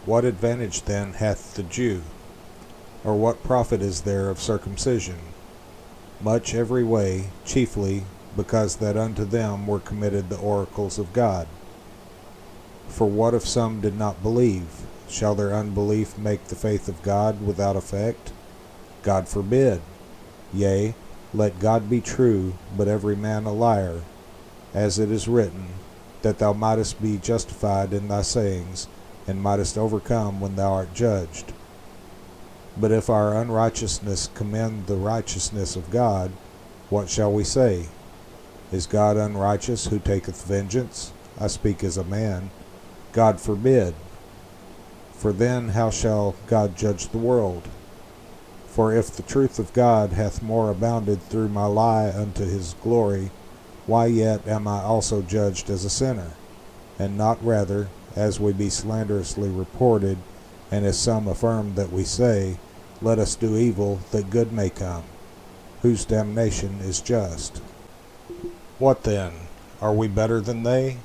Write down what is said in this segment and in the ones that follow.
What advantage then hath the Jew? Or what profit is there of circumcision? Much every way, chiefly because that unto them were committed the oracles of God. For what if some did not believe? Shall their unbelief make the faith of God without effect? God forbid. Yea, let God be true, but every man a liar, as it is written, that thou mightest be justified in thy sayings, and mightest overcome when thou art judged. But if our unrighteousness commend the righteousness of God, what shall we say? Is God unrighteous who taketh vengeance? I speak as a man. God forbid. For then how shall God judge the world? For if the truth of God hath more abounded through my lie unto his glory, why yet am I also judged as a sinner? And not rather, as we be slanderously reported, and as some affirm that we say, let us do evil, that good may come, whose damnation is just. What then? Are we better than they?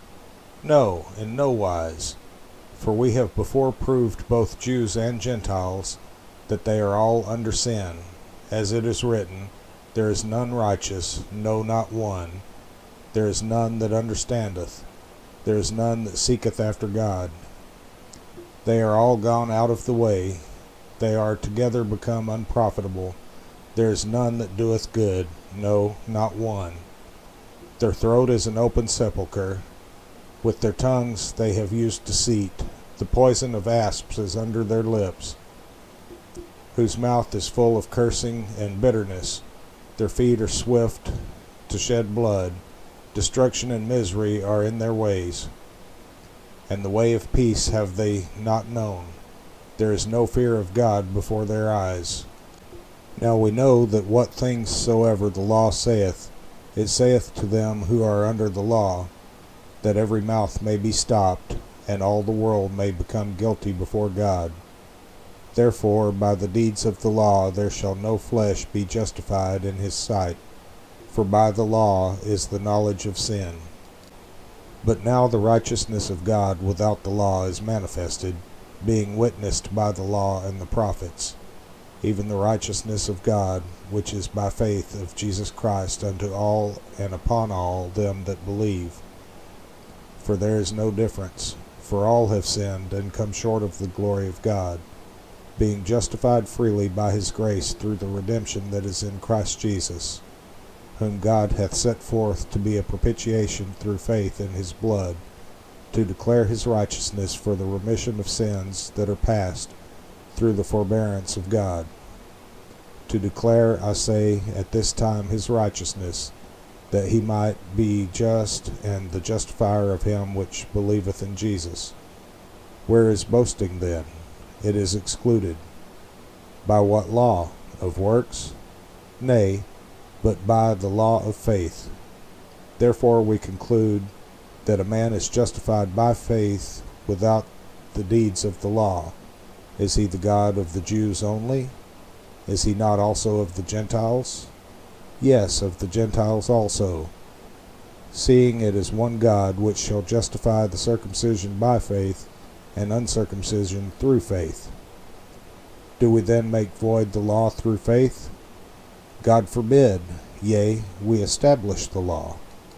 No, in no wise. For we have before proved both Jews and Gentiles, that they are all under sin. As it is written, there is none righteous, no, not one. There is none that understandeth. There is none that seeketh after God. They are all gone out of the way. They are together become unprofitable. There is none that doeth good, no, not one. Their throat is an open sepulchre. With their tongues they have used deceit. The poison of asps is under their lips, whose mouth is full of cursing and bitterness. Their feet are swift to shed blood. Destruction and misery are in their ways, and the way of peace have they not known. There is no fear of God before their eyes. Now we know that what things soever the law saith, it saith to them who are under the law, that every mouth may be stopped, and all the world may become guilty before God. Therefore by the deeds of the law there shall no flesh be justified in his sight, for by the law is the knowledge of sin. But now the righteousness of God without the law is manifested, being witnessed by the law and the prophets, even the righteousness of God, which is by faith of Jesus Christ unto all and upon all them that believe. For there is no difference, for all have sinned and come short of the glory of God, being justified freely by his grace through the redemption that is in Christ Jesus, whom God hath set forth to be a propitiation through faith in his blood, to declare his righteousness for the remission of sins that are past through the forbearance of God. To declare, I say, at this time his righteousness, that he might be just and the justifier of him which believeth in Jesus. Where is boasting then? It is excluded. By what law? Of works? Nay, but by the law of faith. Therefore we conclude that a man is justified by faith without the deeds of the law. Is he the God of the Jews only? Is he not also of the Gentiles? Yes, of the Gentiles also, seeing it is one God which shall justify the circumcision by faith, and uncircumcision through faith. Do we then make void the law through faith? God forbid. Yea, we establish the law.